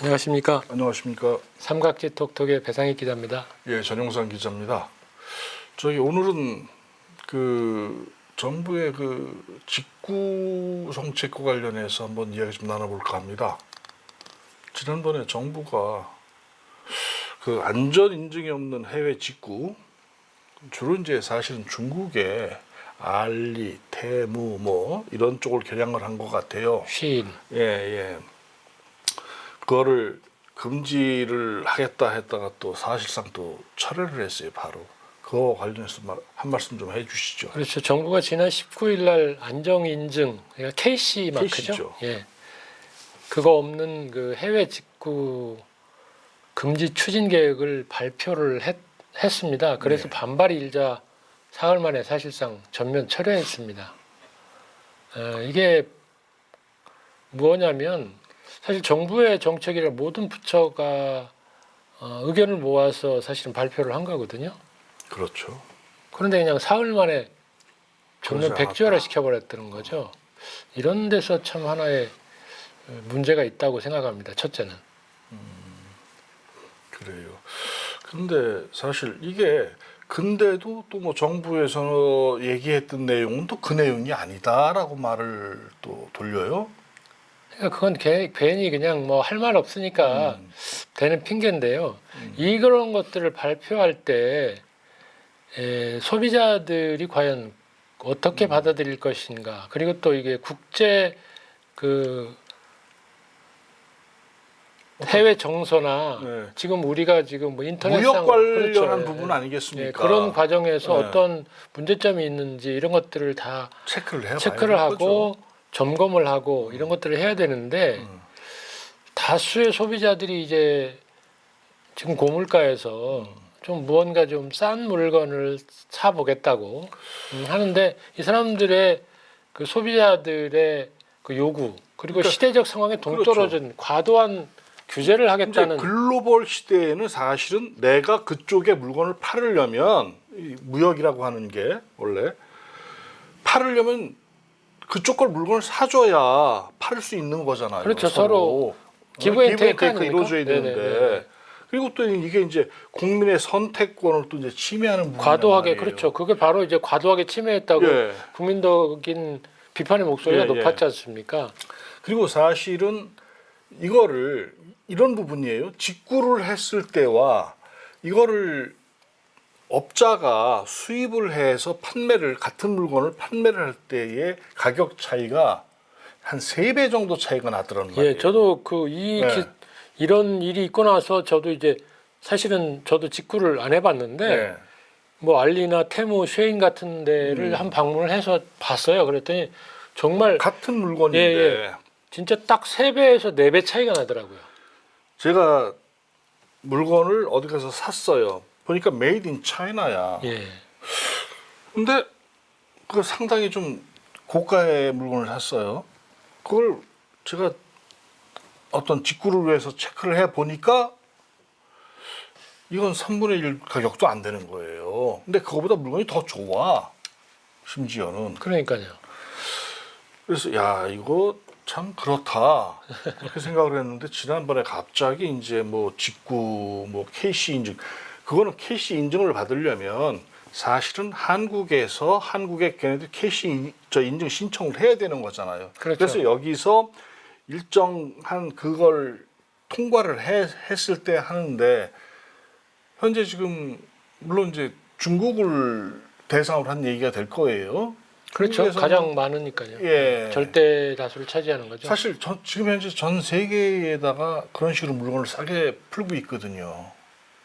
안녕하십니까. 안녕하십니까. 삼각지 톡톡의 배상익 기자입니다. 예, 전용상 기자입니다. 저희 오늘은 정부의 직구 정책과 관련해서 한번 이야기 좀 나눠볼까 합니다. 지난번에 정부가 안전 인증이 없는 해외 직구, 주로 이제 사실은 중국의 알리, 테무 이런 쪽을 겨냥을 한 것 같아요. 쉬인. 예. 그거를 금지를 하겠다 했다가 또 사실상 또 철회를 했어요. 바로 그거 관련해서 한 말씀 좀 해주시죠. 그렇죠. 정부가 지난 19일 날 안정 인증, 그러니까 KC 마크죠. KC죠. 예. 그거 없는 그 해외 직구 금지 추진 계획을 발표를 했습니다. 그래서 네. 반발이 일자 사흘 만에 사실상 전면 철회했습니다. 이게 뭐냐면 사실 정부의 정책이라 모든 부처가 의견을 모아서 사실은 발표를 한 거거든요. 그렇죠. 그런데 그냥 사흘 만에 전면 그러지 백지화를 않았다. 시켜버렸다는 거죠. 이런 데서 참 하나의 문제가 있다고 생각합니다. 첫째는. 그래요. 근데 사실 이게 근데도 또 정부에서 얘기했던 내용은 또 그 내용이 아니다라고 말을 또 돌려요. 그러니까 그건 괜히 그냥 뭐 할 말 없으니까 되는 핑계인데요. 이런 것들을 발표할 때 소비자들이 과연 어떻게 받아들일 것인가. 그리고 또 이게 국제 해외 정서나 네. 지금 우리가 지금 뭐 인터넷상 무역 관련한 그렇죠. 부분 아니겠습니까? 그런 과정에서 네. 어떤 문제점이 있는지 이런 것들을 다 체크를 해봐야 체크를 하고 거죠. 점검을 하고 이런 것들을 해야 되는데 다수의 소비자들이 이제 지금 고물가에서 좀 무언가 좀 싼 물건을 사 보겠다고 하는데 이 사람들의 그 소비자들의 그 요구 그리고 그러니까 시대적 상황에 동떨어진 과도한 규제를 이제 하겠다는 글로벌 시대에는 사실은 내가 그쪽에 물건을 팔으려면 이 무역이라고 하는 게 원래 팔으려면 그쪽 걸 물건을 사줘야 팔을 수 있는 거잖아요. 그렇죠. 서로 기브 앤 테이크 아닙니까? 이루어져야 되는데 네네네. 그리고 또 이게 이제 국민의 선택권을 또 이제 침해하는 부분이란 과도하게 말이에요. 그렇죠. 그게 바로 이제 과도하게 침해했다고 예. 국민적인 비판의 목소리가 예. 높았지 않습니까? 그리고 사실은 이거를 이런 부분이에요. 직구를 했을 때와 이거를 업자가 수입을 해서 같은 물건을 판매를 할 때의 가격 차이가 한 3배 정도 차이가 나더란 말이에요. 예, 저도 네. 이런 일이 있고 나서 저도 이제 사실은 저도 직구를 안 해봤는데 네. 뭐 알리나 테무, 쉐인 같은 데를 한 방문을 해서 봤어요. 그랬더니 정말 같은 물건인데 예. 진짜 딱 3배에서 4배 차이가 나더라고요. 제가 물건을 어디 가서 샀어요. 보니까 메이드 인 차이나야. 예. 근데 그 상당히 좀 고가의 물건을 샀어요. 그걸 제가 어떤 직구를 위해서 체크를 해 보니까 이건 3분의 1 가격도 안 되는 거예요. 근데 그거보다 물건이 더 좋아. 심지어는. 그러니까요. 그래서 야, 이거 참 그렇다. 그렇게 생각을 했는데 지난번에 갑자기 이제 직구 KC 인증 그거는 KC 인증을 받으려면 사실은 한국에 걔네들 KC 인증 신청을 해야 되는 거잖아요. 그렇죠. 그래서 여기서 일정한 그걸 통과를 했을 때 하는데 현재 지금 물론 이제 중국을 대상으로 한 얘기가 될 거예요. 그렇죠. 중국에서는 가장 많으니까요. 예. 절대 다수를 차지하는 거죠. 사실 지금 현재 전 세계에다가 그런 식으로 물건을 싸게 풀고 있거든요.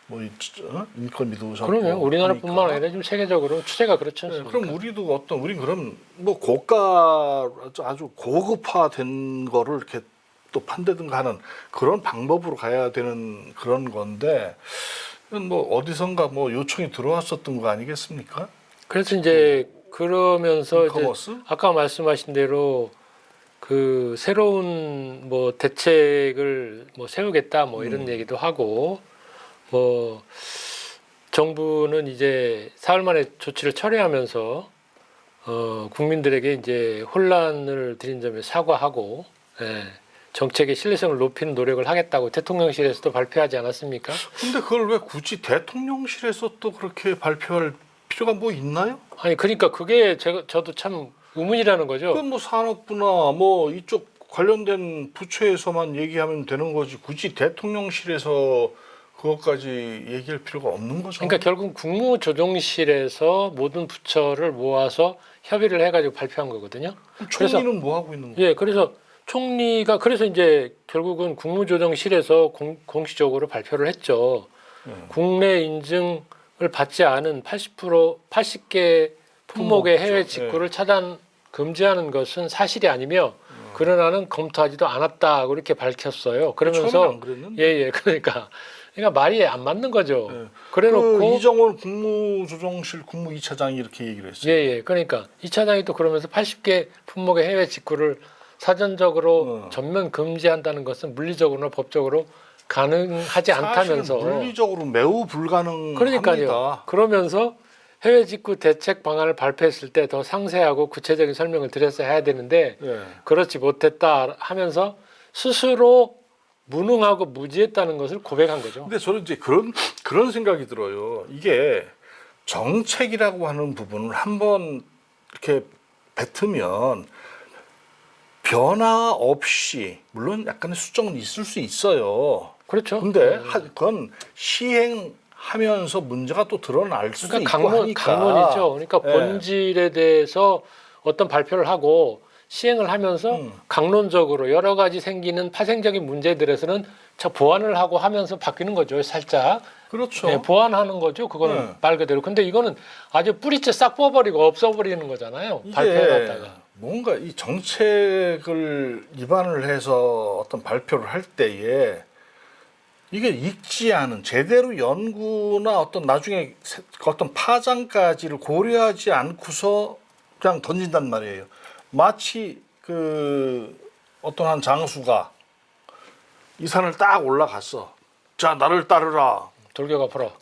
인건비도 적고. 그러면 우리나라뿐만 하니까. 아니라 지금 세계적으로 추세가 그렇지 네, 않습니까? 그럼 우리도 우린 그럼 고가 아주 고급화된 거를 이렇게 또 판다든가 하는 그런 방법으로 가야 되는 그런 건데 이건 어디선가 요청이 들어왔었던 거 아니겠습니까? 그래서 이제 그러면서 이제 이커머스? 아까 말씀하신 대로 그 새로운 대책을 세우겠다 이런 얘기도 하고 정부는 이제 사흘 만에 조치를 철회하면서 국민들에게 이제 혼란을 드린 점에 사과하고 정책의 신뢰성을 높이는 노력을 하겠다고 대통령실에서도 발표하지 않았습니까? 근데 그걸 왜 굳이 대통령실에서 또 그렇게 발표할 필요가 뭐 있나요? 아니 그러니까 그게 저도 참 의문이라는 거죠. 그건 뭐 산업부나 뭐 이쪽 관련된 부처에서만 얘기하면 되는 거지 굳이 대통령실에서 그것까지 얘기할 필요가 없는 거죠. 그러니까 결국 국무조정실에서 모든 부처를 모아서 협의를 해가지고 발표한 거거든요. 총리는 뭐 하고 있는 거예요? 예, 그래서 총리가 그래서 이제 결국은 국무조정실에서 공식적으로 발표를 했죠. 국내 인증을 받지 않은 80개 품목의 해외 직구를 차단 금지하는 것은 사실이 아니며 그러나는 검토하지도 않았다고 이렇게 밝혔어요. 그러면서 처음엔 안 그랬는데. 예예 그러니까 말이 안 맞는 거죠. 예. 그래놓고 그 이정원 국무조정실 국무 2차장이 이렇게 얘기를 했어요. 예예 그러니까 이 차장이 또 그러면서 80개 품목의 해외 직구를 사전적으로 전면 금지한다는 것은 물리적으로나 법적으로 가능하지 않다면서 사실은 물리적으로 매우 불가능합니다. 그러니까요. 그러면서 해외 직구 대책 방안을 발표했을 때 더 상세하고 구체적인 설명을 드려서 해야 되는데 예. 그렇지 못했다 하면서 스스로 무능하고 무지했다는 것을 고백한 거죠. 근데 저는 이제 그런 생각이 들어요. 이게 정책이라고 하는 부분을 한번 이렇게 뱉으면 변화 없이 물론 약간의 수정은 있을 수 있어요. 그렇죠. 근데 그건 시행하면서 문제가 또 드러날 수도 그러니까 있고 하니까. 강론이죠. 그러니까 예. 본질에 대해서 어떤 발표를 하고 시행을 하면서 강론적으로 여러 가지 생기는 파생적인 문제들에서는 보완을 하고 하면서 바뀌는 거죠. 살짝. 그렇죠. 네, 보완하는 거죠. 그거는 네. 말 그대로. 근데 이거는 아주 뿌리째 싹 뽑아버리고 없어버리는 거잖아요. 발표해놨다가. 뭔가 이 정책을 기반을 해서 어떤 발표를 할 때에 이게 읽지 않은 제대로 연구나 어떤 나중에 어떤 파장까지를 고려하지 않고서 그냥 던진단 말이에요. 마치 그 어떤 한 장수가 이 산을 딱 올라갔어. 자, 나를 따르라. 돌격 앞으로.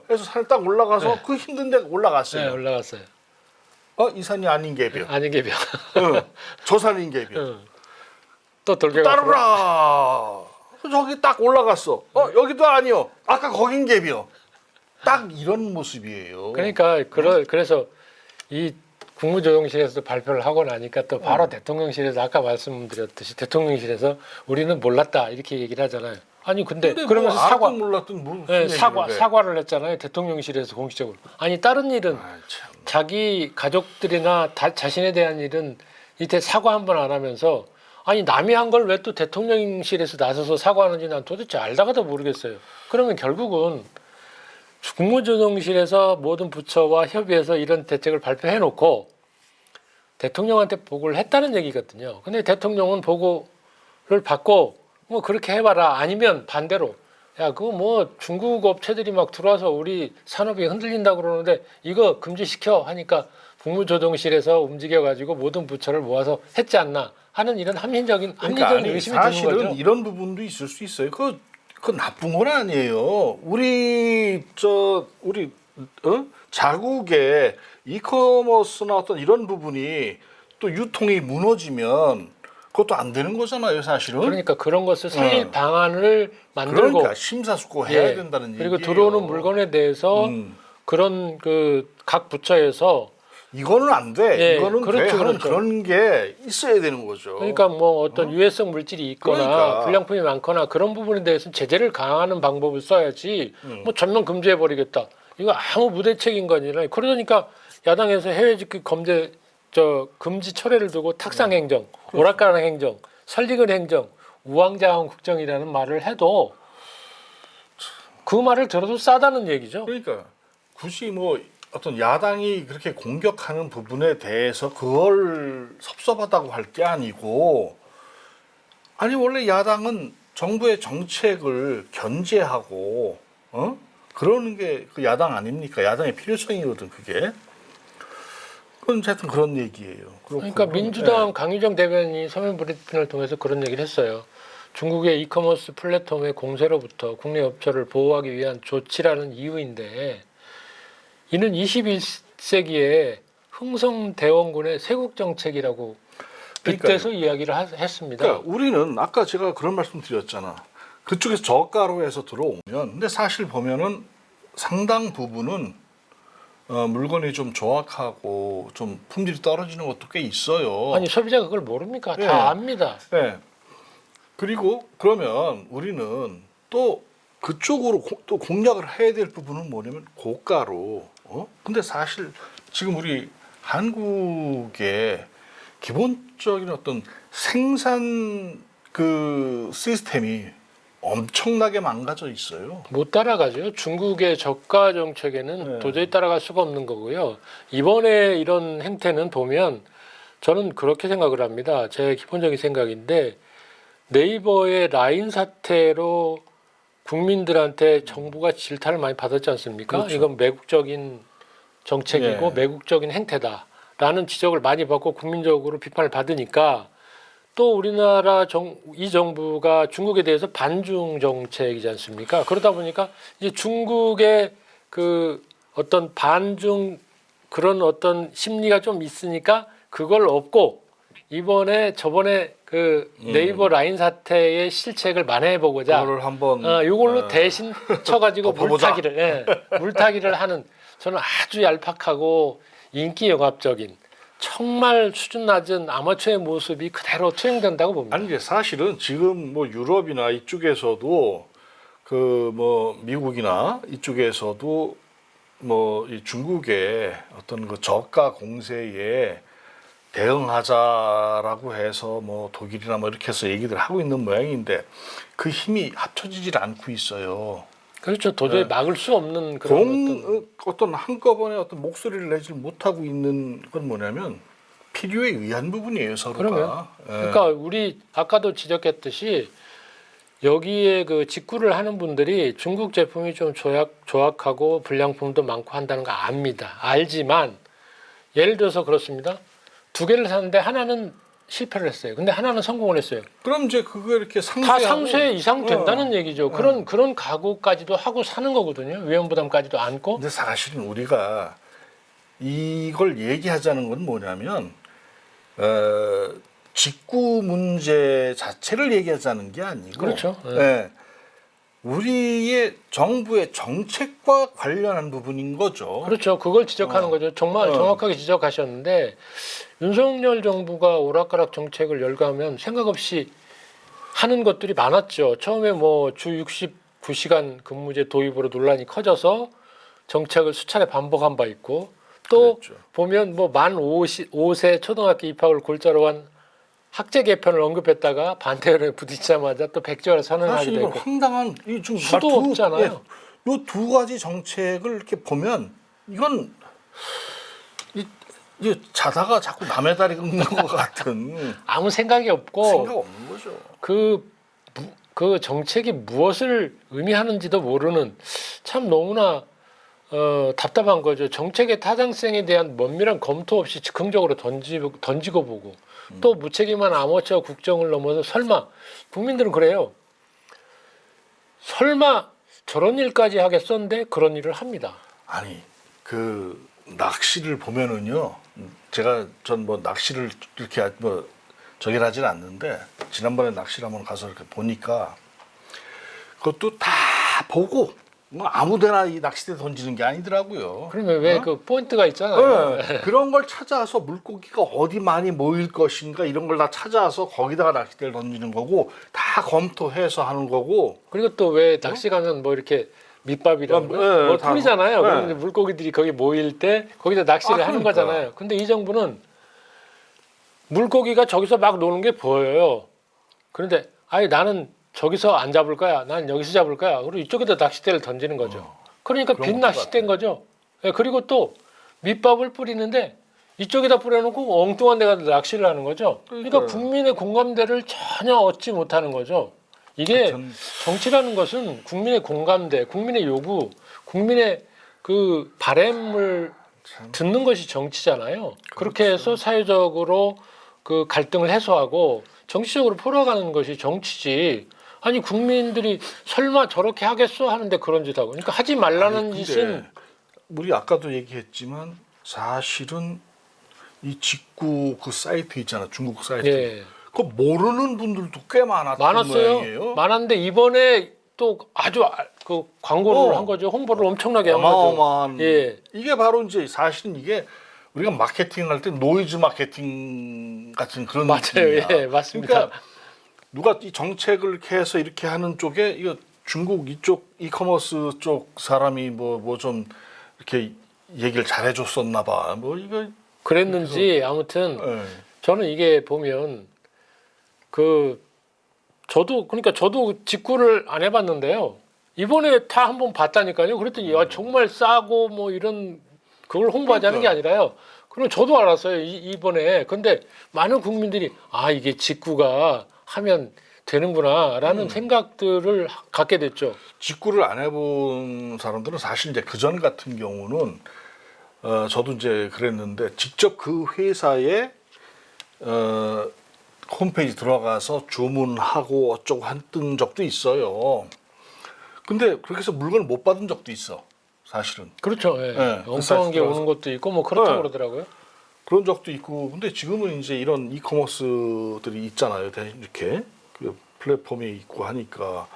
해서 산을 딱 올라가서 네. 그 힘든 데 올라갔어요. 네, 올라갔어요. 이 산이 아닌 개비요. 아닌 개병. 저 산인 개비요. 또 돌격 앞으로. 따르라. 저기 딱 올라갔어. 여기도 아니요. 아까 거긴 개비요. 딱 이런 모습이에요. 그러니까 그래서 이 국무조정실에서 발표를 하고 나니까 또 바로 대통령실에서 아까 말씀드렸듯이 대통령실에서 우리는 몰랐다 이렇게 얘기를 하잖아요. 아니 근데 그러면서 뭐 알았든 몰랐든 무슨 네, 얘기를 해. 사과를 했잖아요. 대통령실에서 공식적으로. 아니 다른 일은 참. 자기 가족들이나 자신에 대한 일은 이때 사과 한 번 안 하면서 아니 남이 한 걸 왜 또 대통령실에서 나서서 사과하는지 난 도대체 알다가도 모르겠어요. 그러면 결국은 국무조정실에서 모든 부처와 협의해서 이런 대책을 발표해놓고 대통령한테 보고를 했다는 얘기거든요. 근데 대통령은 보고를 받고 뭐 그렇게 해봐라 아니면 반대로 야 그거 뭐 중국 업체들이 막 들어와서 우리 산업이 흔들린다 그러는데 이거 금지시켜 하니까 국무조정실에서 움직여가지고 모든 부처를 모아서 했지 않나 하는 이런 합리적인 의심이 드는 사실은 거죠. 이런 부분도 있을 수 있어요. 그 나쁜 건 아니에요. 우리 자국의 이커머스나 어떤 이런 부분이 또 유통이 무너지면 그것도 안 되는 거잖아요, 사실은. 그러니까 그런 것을 살릴 방안을 만들고 그러니까 심사숙고해야 된다는 그리고 얘기예요. 들어오는 물건에 대해서 그런 그 각 부처에서 이거는 안 돼. 예, 이거는 그렇죠, 돼 하는 그렇죠. 그런 게 있어야 되는 거죠. 그러니까 뭐 어떤 유해성 물질이 있거나 그러니까. 불량품이 많거나 그런 부분에 대해서는 제재를 강화하는 방법을 써야지 뭐 전면 금지해 버리겠다. 이거 아무 무대책인 거 아니라 그러니까 야당에서 해외 직구 금지 철회를 두고 탁상 행정, 오락가락 행정, 설익은 행정, 우왕좌왕 국정이라는 말을 해도 그 말을 들어도 싸다는 얘기죠. 그러니까 굳이 뭐 어떤 야당이 그렇게 공격하는 부분에 대해서 그걸 섭섭하다고 할 게 아니고 아니 원래 야당은 정부의 정책을 견제하고 그러는 게 그 야당 아닙니까? 야당의 필요성이거든 그게. 그건 하여튼 그런 얘기예요. 그러니까 민주당 강유정 대변인이 서면 브리핑을 통해서 그런 얘기를 했어요. 중국의 이커머스 플랫폼의 공세로부터 국내 업체를 보호하기 위한 조치라는 이유인데 이는 21세기에 흥성대원군의 세국 정책이라고 빗대서 이야기를 했습니다. 그러니까 우리는 아까 제가 그런 말씀 드렸잖아. 그쪽에서 저가로 해서 들어오면, 근데 사실 보면은 상당 부분은 물건이 좀 조악하고 좀 품질이 떨어지는 것도 꽤 있어요. 아니 소비자가 그걸 모릅니까? 네. 다 압니다. 네. 그리고 그러면 우리는 또 그쪽으로 또 공략을 해야 될 부분은 뭐냐면 고가로. 근데 사실 지금 우리 한국의 기본적인 어떤 생산 그 시스템이 엄청나게 망가져 있어요. 못 따라가죠. 중국의 저가 정책에는 네. 도저히 따라갈 수가 없는 거고요. 이번에 이런 행태는 보면 저는 그렇게 생각을 합니다. 제 기본적인 생각인데 네이버의 라인 사태로 국민들한테 정부가 질타를 많이 받았지 않습니까? 그렇죠. 이건 매국적인 정책이고 네. 매국적인 행태다라는 지적을 많이 받고 국민적으로 비판을 받으니까 또 우리나라 이 정부가 중국에 대해서 반중 정책이지 않습니까? 그러다 보니까 이제 중국의 그 어떤 반중 그런 어떤 심리가 좀 있으니까 그걸 업고 저번에 그 네이버 라인 사태의 실책을 만회해 보고자 그거를 한번 이걸로 대신 쳐가지고 덮어보자. 물타기를 하는 저는 아주 얄팍하고 인기 영합적인 정말 수준 낮은 아마추어의 모습이 그대로 투영된다고 봅니다. 아니 이게 사실은 지금 뭐 유럽이나 이쪽에서도 그 뭐 미국이나 이쪽에서도 뭐 이 중국의 어떤 그 저가 공세에 대응하자라고 해서 뭐 독일이나 뭐 이렇게 해서 얘기들 하고 있는 모양인데 그 힘이 합쳐지질 않고 있어요. 그렇죠. 도저히 네. 막을 수 없는 그런 어떤 한꺼번에 어떤 목소리를 내지 못하고 있는 건 뭐냐면 필요에 의한 부분이에요 서로가. 그러면 예. 그러니까 우리 아까도 지적했듯이 여기에 그 직구를 하는 분들이 중국 제품이 좀 조악하고 불량품도 많고 한다는 거 압니다. 알지만 예를 들어서 그렇습니다. 두 개를 샀는데 하나는 실패를 했어요. 근데 하나는 성공을 했어요. 그럼 이제 그거 이렇게 다 상쇄하고 상쇄 이상 된다는 얘기죠. 그런 각오까지도 하고 사는 거거든요. 위험 부담까지도 안고. 근데 사실은 우리가 이걸 얘기하자는 건 뭐냐면 직구 문제 자체를 얘기하자는 게 아니고 그렇죠. 예, 우리의 정부의 정책과 관련한 부분인 거죠. 그렇죠. 그걸 지적하는 거죠. 정말 정확하게 지적하셨는데 윤석열 정부가 오락가락 정책을 열거하면 생각 없이 하는 것들이 많았죠. 처음에 뭐 주 69시간 근무제 도입으로 논란이 커져서 정책을 수차례 반복한 바 있고 또 그랬죠. 보면 뭐 만 5세 초등학교 입학을 골자로 한 학제 개편을 언급했다가 반대론에 부딪히자마자 또 백지화를 사실 선언하게 이건 되고 황당한 이좀 수도 없잖아요. 요 두 가지 정책을 이렇게 보면 이건 이 자다가 자꾸 남의 다리 긁는 것 같은 아무 생각이 없고 생각 없는 거죠. 그 정책이 무엇을 의미하는지도 모르는 참 너무나 답답한 거죠. 정책의 타당성에 대한 면밀한 검토 없이 즉흥적으로 던지고 보고 또 무책임한 아마추어 국정을 넘어서 설마 국민들은 그래요. 설마 저런 일까지 하겠었는데 그런 일을 합니다. 아니 그 낚시를 보면은요. 전 뭐 낚시를 이렇게 뭐 저기를 하진 않는데 지난번에 낚시를 한번 가서 이렇게 보니까 그것도 다 보고 뭐 아무데나 이 낚싯대 던지는 게 아니더라고요. 그러면 왜 그 포인트가 있잖아요. 네, 그런 걸 찾아서 물고기가 어디 많이 모일 것인가 이런 걸 다 찾아서 거기다가 낚싯대를 던지는 거고 다 검토해서 하는 거고. 그리고 또 왜 낚시 가면 뭐 이렇게 밑밥이라는 거 네, 뭐 다 뿌리잖아요. 네. 그럼 이제 물고기들이 거기 모일 때 거기다 낚시를 하는 그러니까. 거잖아요. 근데 이 정부는 물고기가 저기서 막 노는 게 보여요. 그런데 아니 나는 저기서 안 잡을 거야. 난 여기서 잡을 거야. 그리고 이쪽에다 낚싯대를 던지는 거죠. 그러니까 그런 빈 것도 낚싯대인 거죠. 예, 그리고 또 밑밥을 뿌리는데 이쪽에다 뿌려놓고 엉뚱한 데가 낚시를 하는 거죠. 그러니까 그러니까요. 국민의 공감대를 전혀 얻지 못하는 거죠. 이게 하여튼 정치라는 것은 국민의 공감대, 국민의 요구, 국민의 그 바램을 듣는 것이 정치잖아요. 그렇게 해서 사회적으로 그 갈등을 해소하고 정치적으로 풀어가는 것이 정치지. 아니 국민들이 설마 저렇게 하겠어 하는데 그런 짓 하고. 그러니까 하지 말라는 아니, 근데 짓은 우리 아까도 얘기했지만 사실은 이 직구 그 사이트 있잖아, 중국 사이트. 예. 그거 모르는 분들도 꽤 많았던 많았어요. 모양이에요. 많았는데 이번에 또 아주 그 광고를 한 거죠. 홍보를 엄청나게 한 거죠. 어마어마한. 예. 이게 바로 이제 사실은 이게 우리가 마케팅할 때 노이즈 마케팅 같은 그런 맞아요. 느낌이야. 예, 맞습니다. 그러니까 누가 이 정책을 이렇게 해서 이렇게 하는 쪽에 이거 중국 이쪽 이커머스 쪽 사람이 뭐 좀 이렇게 얘기를 잘해줬었나 봐. 뭐 이거. 그랬는지 아무튼 예. 저는 이게 보면 저도 직구를 안 해봤는데요. 이번에 다 한번 봤다니까요. 그랬더니 야, 정말 싸고 뭐 이런 그걸 홍보하자는 게 아니라요. 그럼 저도 알았어요. 이번에. 근데 많은 국민들이 아 이게 직구가 하면 되는구나라는 생각들을 갖게 됐죠. 직구를 안 해본 사람들은 사실 이제 그전 같은 경우는 저도 이제 그랬는데 직접 그 회사에 홈페이지 들어가서 주문하고 어쩌고 했던 적도 있어요. 근데 그렇게 해서 물건을 못 받은 적도 있어. 사실은. 그렇죠. 예. 네, 그 엉뚱한 사이트 게 들어가서. 오는 것도 있고 뭐 그렇다고 네. 그러더라고요. 그런 적도 있고. 근데 지금은 이제 이런 이커머스들이 있잖아요. 이렇게 그 플랫폼에 있고 하니까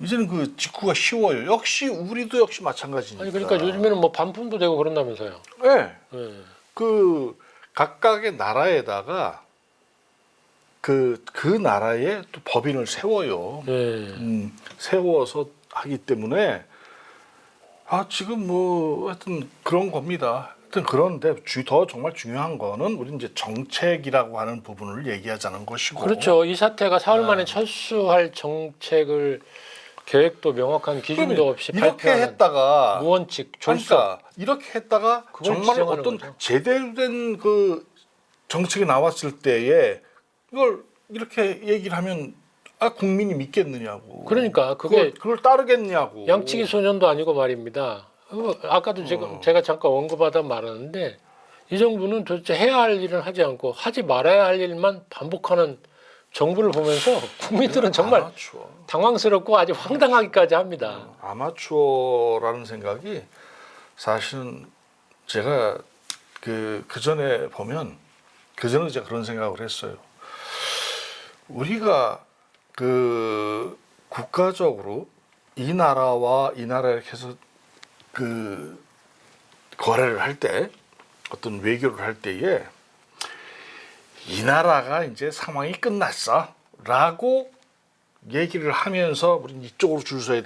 이제는 그 직구가 쉬워요. 역시 우리도 역시 마찬가지니까. 아니 그러니까 요즘에는 뭐 반품도 되고 그런다면서요. 네. 예. 그 각각의 나라에다가 그 나라에 또 법인을 세워요. 예. 세워서 하기 때문에 지금 뭐 하여튼 그런 겁니다. 하여튼 그런데 더 정말 중요한 거는 우리 이제 정책이라고 하는 부분을 얘기하자는 것이고. 그렇죠. 이 사태가 사흘 만에 네. 철수할 정책을 계획도 명확한 기준도 그러면 없이 이렇게 발표하는 했다가 무원칙 졸속. 그러니까 이렇게 했다가 그걸 정말 지정하는 어떤 거죠. 제대로 된 그 정책이 나왔을 때에 이걸 이렇게 얘기를 하면 국민이 믿겠느냐고. 그러니까 그게 그걸 따르겠냐고. 양치기 소년도 아니고 말입니다. 아까도 제가 잠깐 언급하다 말았는데 이 정부는 도대체 해야 할 일은 하지 않고 하지 말아야 할 일만 반복하는 정부를 보면서 국민들은 정말 아마추어. 당황스럽고 아주 황당하기까지 합니다. 아마추어라는 생각이 사실은 제가 그 전에 보면 그 전에 제가 그런 생각을 했어요. 우리가 그 국가적으로 이 나라와 이 나라 이렇게 해서 그 거래를 할 때 어떤 외교를 할 때에 이 나라가 이제 상황이 끝났어라고 얘기를 하면서 우리는 이쪽으로 줄 서야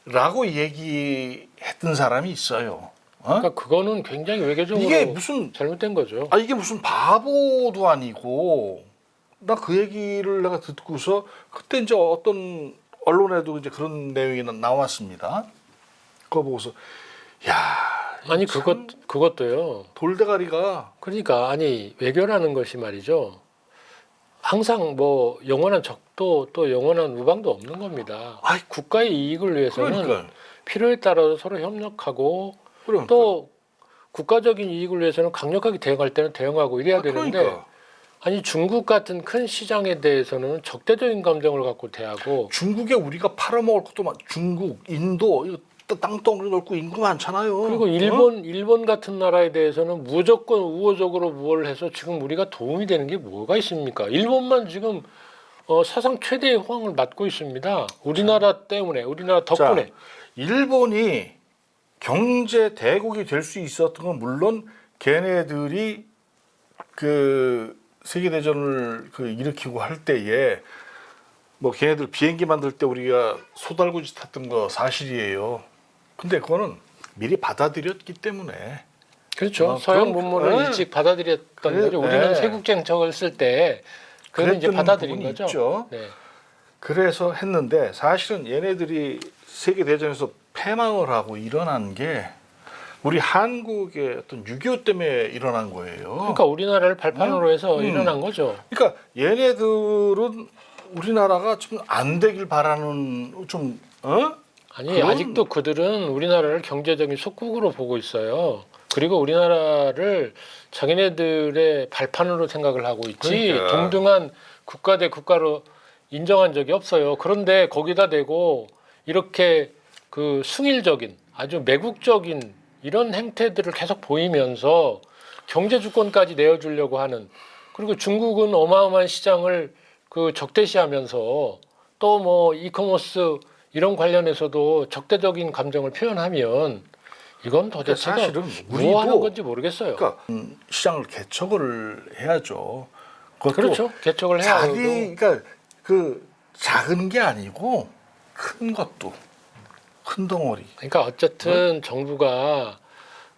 돼라고 얘기했던 사람이 있어요. 그러니까 그거는 굉장히 외교적으로 이게 무슨 잘못된 거죠. 이게 무슨 바보도 아니고 나 그 얘기를 내가 듣고서 그때 이제 어떤 언론에도 이제 그런 내용이 나왔습니다. 그거 보고서 아니 참 그것도요. 돌대가리가 그러니까 아니 외교라는 것이 말이죠. 항상 뭐 영원한 적도 또 영원한 우방도 없는 겁니다. 국가의 이익을 위해서는 그러니까 필요에 따라서 서로 협력하고 그러니까. 또 국가적인 이익을 위해서는 강력하게 대응할 때는 대응하고 이래야 되는데 그러니까. 아니 중국 같은 큰 시장에 대해서는 적대적인 감정을 갖고 대하고 중국에 우리가 팔아먹을 것도 중국, 인도 이거 땅덩어리 넓고 인구 많잖아요. 그리고 일본 같은 나라에 대해서는 무조건 우호적으로 뭘 해서 지금 우리가 도움이 되는 게 뭐가 있습니까? 일본만 지금 사상 최대의 호황을 맞고 있습니다. 우리나라 때문에, 우리나라 덕분에. 자, 일본이 경제 대국이 될 수 있었던 건 물론 걔네들이 그 세계 대전을 일으키고 할 때에 뭐 걔네들 비행기 만들 때 우리가 소달구지 탔던 거 사실이에요. 근데 그거는 미리 받아들였기 때문에. 그렇죠. 서양 그럼, 문물을 네. 일찍 받아들였던 거죠. 우리는 세국적 정을 쓸 때 그걸 이제 그랬던 받아들인 부분이 거죠. 있죠. 네. 그래서 했는데 사실은 얘네들이 세계 대전에서 패망을 하고 일어난 게 우리 한국의 어떤 6.25 때문에 일어난 거예요. 그러니까 우리나라를 발판으로 해서 일어난 거죠. 그러니까 얘네들은 우리나라가 좀 안 되길 바라는 좀 아니 그런- 아직도 그들은 우리나라를 경제적인 속국으로 보고 있어요. 그리고 우리나라를 자기네들의 발판으로 생각을 하고 있지 그러니까. 동등한 국가 대 국가로 인정한 적이 없어요. 그런데 거기다 대고 이렇게 그 승일적인 아주 매국적인 이런 행태들을 계속 보이면서 경제 주권까지 내어주려고 하는, 그리고 중국은 어마어마한 시장을 그 적대시하면서 또 뭐 이커머스 이런 관련해서도 적대적인 감정을 표현하면 이건 도대체가 사실은 뭐 하는 우리도 건지 모르겠어요. 그러니까 시장을 개척을 해야죠. 그것도 그렇죠. 개척을 해야 하고. 그러니까 그 작은 게 아니고 큰 것도 큰 덩어리. 그러니까 어쨌든 정부가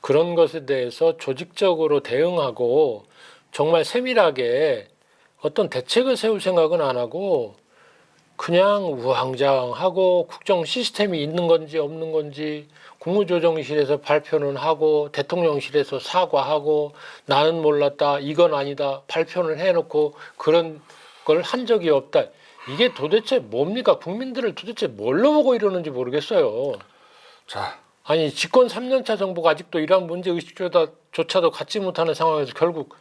그런 것에 대해서 조직적으로 대응하고 정말 세밀하게 어떤 대책을 세울 생각은 안 하고 그냥 우왕좌왕하고 국정 시스템이 있는 건지 없는 건지 국무조정실에서 발표는 하고 대통령실에서 사과하고 나는 몰랐다 이건 아니다 발표를 해놓고 그런 걸 한 적이 없다. 이게 도대체 뭡니까? 국민들을 도대체 뭘로 보고 이러는지 모르겠어요. 자, 아니 집권 3년차 정부가 아직도 이러한 문제 의식조차도 갖지 못하는 상황에서 결국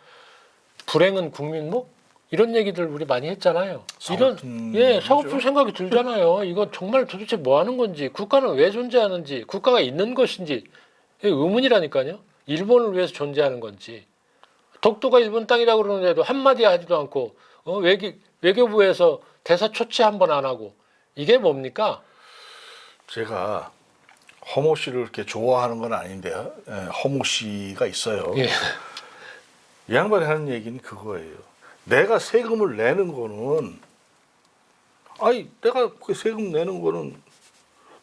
불행은 국민목? 이런 얘기들 우리 많이 했잖아요. 이런 서글픈 생각이 들잖아요. 이거 정말 도대체 뭐 하는 건지, 국가는 왜 존재하는지, 국가가 있는 것인지 의문이라니까요. 일본을 위해서 존재하는 건지. 독도가 일본 땅이라고 그러는데도 한마디 하지도 않고 외교부에서 대사 초치 한 번 안 하고 이게 뭡니까? 제가 허모 씨를 이렇게 좋아하는 건 아닌데요. 허모 씨가 있어요. 예. 이 양반이 하는 얘기는 그거예요. 내가 세금을 내는 거는 내가 그 세금 내는 거는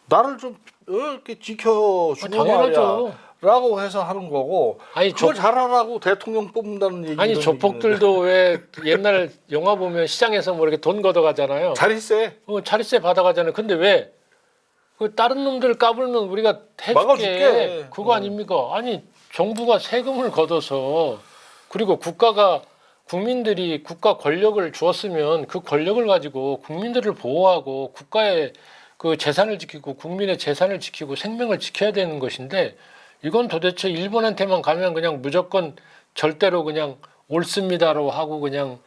나를 좀 이렇게 지켜주고 당연하죠. 라고 해서 하는 거고 아니, 그걸 잘하라고 대통령 뽑는다는 얘기. 아니 조폭들도 왜 옛날 영화 보면 시장에서 뭐 이렇게 돈 걷어가잖아요. 자리세 자리세 받아가잖아요. 근데 왜 그 다른 놈들 까불면 우리가 해줄게 막아줄게. 그거 아닙니까? 아니 정부가 세금을 걷어서 그리고 국가가 국민들이 국가 권력을 주었으면 그 권력을 가지고 국민들을 보호하고 국가의 그 재산을 지키고 국민의 재산을 지키고 생명을 지켜야 되는 것인데 이건 도대체 일본한테만 가면 그냥 무조건 절대로 그냥 옳습니다로 하고 그냥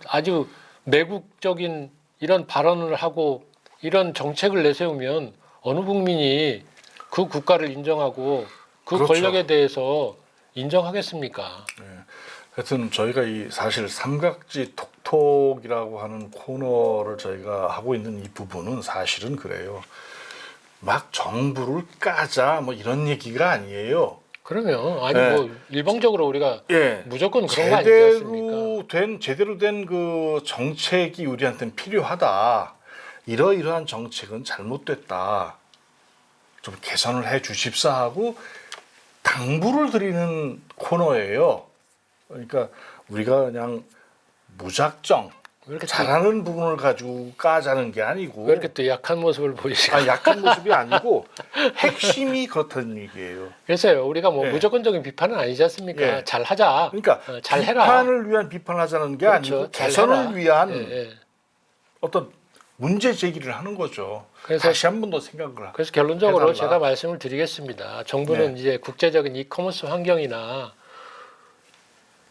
아주 매국적인 이런 발언을 하고 이런 정책을 내세우면 어느 국민이 그 국가를 인정하고 그 그렇죠. 권력에 대해서 인정하겠습니까? 하여튼 저희가 이 사실 삼각지 톡톡이라고 하는 코너를 저희가 하고 있는 이 부분은 사실은 그래요. 막 정부를 까자 뭐 이런 얘기가 아니에요. 그러면 아니 네. 뭐 일방적으로 우리가 예. 무조건 그런 거 아니지 않습니까? 제대로 된 그 정책이 우리한테는 필요하다. 이러이러한 정책은 잘못됐다. 좀 개선을 해 주십사 하고 당부를 드리는 코너예요. 그러니까 우리가 그냥 무작정 왜 이렇게 잘하는 부분을 가지고 까자는 게 아니고 왜 이렇게 또 약한 모습을 보이시고 약한 모습이 아니고 핵심이 그렇다는 얘기예요. 그래서요 우리가 뭐 예. 무조건적인 비판은 아니지 않습니까? 예. 잘하자. 그러니까 잘해라. 비판을 위한 비판을 하자는 게 그렇죠. 아니고 잘해라. 개선을 위한 예. 어떤 문제 제기를 하는 거죠. 그래서- 다시 한 번 더 생각을 그래서 결론적으로 해달라. 제가 말씀을 드리겠습니다. 정부는 네. 이제 국제적인 이커머스 환경이나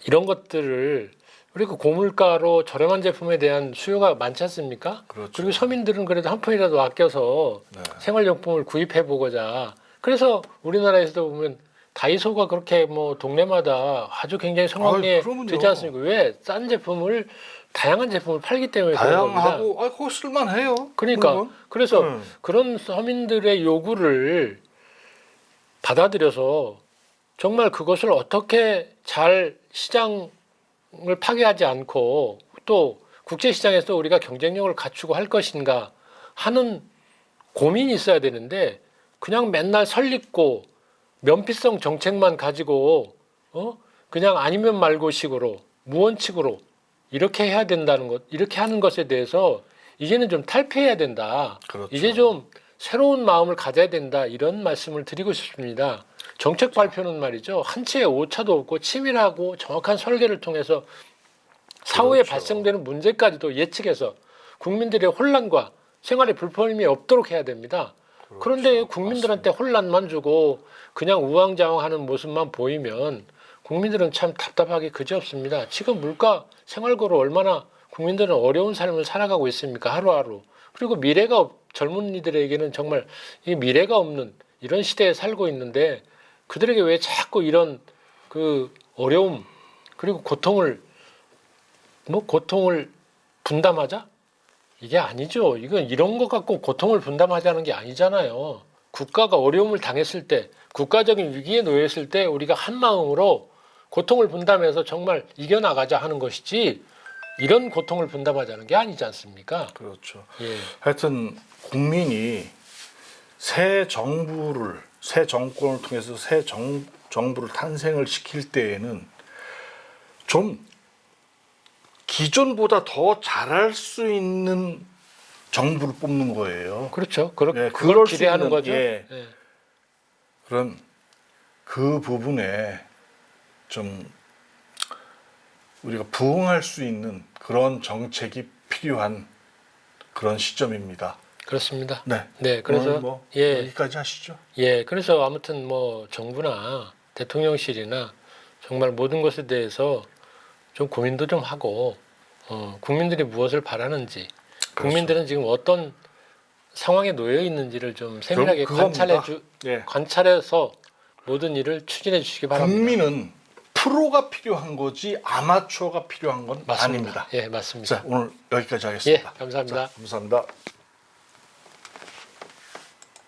이런 것들을 그리고 고물가로 저렴한 제품에 대한 수요가 많지 않습니까? 그렇죠. 그리고 서민들은 그래도 한 푼이라도 아껴서 네. 생활용품을 구입해 보고자. 그래서 우리나라에서도 보면 다이소가 그렇게 뭐 동네마다 아주 굉장히 성황리에 그러면요. 되지 않습니까? 왜? 싼 제품을 다양한 제품을 팔기 때문에 그런 겁니다. 다양하고 그거 쓸만해요. 그러니까 물건. 그래서 음. 그런 서민들의 요구를 받아들여서 정말 그것을 어떻게 잘 시장을 파괴하지 않고 또 국제시장에서 우리가 경쟁력을 갖추고 할 것인가 하는 고민이 있어야 되는데 그냥 맨날 설립고 면피성 정책만 가지고 그냥 아니면 말고 식으로 무원칙으로 이렇게 해야 된다는 것, 이렇게 하는 것에 대해서 이제는 좀 탈피해야 된다. 그렇죠. 이제 좀 새로운 마음을 가져야 된다. 이런 말씀을 드리고 싶습니다. 정책 발표는 말이죠. 한치의 오차도 없고 치밀하고 정확한 설계를 통해서 사후에 그렇죠. 발생되는 문제까지도 예측해서 국민들의 혼란과 생활에 불편함이 없도록 해야 됩니다. 그런데 국민들한테 혼란만 주고 그냥 우왕좌왕하는 모습만 보이면 국민들은 참 답답하기 그지없습니다. 지금 물가 생활고로 얼마나 국민들은 어려운 삶을 살아가고 있습니까? 하루하루. 그리고 젊은이들에게는 정말 이 미래가 없는 이런 시대에 살고 있는데 그들에게 왜 자꾸 이런 그 어려움 그리고 고통을 분담하자? 이게 아니죠. 이건 이런 것 갖고 고통을 분담하자는 게 아니잖아요. 국가가 어려움을 당했을 때, 국가적인 위기에 놓였을 때 우리가 한 마음으로 고통을 분담해서 정말 이겨나가자 하는 것이지 이런 고통을 분담하자는 게 아니지 않습니까? 그렇죠. 예. 하여튼 국민이 새 정권을 통해서 새 정부를 탄생을 시킬 때에는 좀 기존보다 더 잘할 수 있는 정부를 뽑는 거예요. 그렇죠. 예, 그걸 그럴 수 기대하는 있는, 거죠. 예. 예. 그런 그 부분에 좀 우리가 부응할 수 있는 그런 정책이 필요한 그런 시점입니다. 그렇습니다. 네. 네, 그래서 오늘 뭐 예. 여기까지 하시죠. 예, 그래서 아무튼 뭐 정부나 대통령실이나 정말 모든 것에 대해서 좀 고민도 좀 하고 국민들이 무엇을 바라는지 국민들은 지금 어떤 상황에 놓여 있는지를 좀 세밀하게 그겁니다. 예. 관찰해서 모든 일을 추진해 주시기 바랍니다. 국민은 프로가 필요한 거지 아마추어가 필요한 건 맞습니다. 아닙니다. 예, 맞습니다. 자, 오늘 여기까지 예, 하겠습니다. 감사합니다. 자, 감사합니다.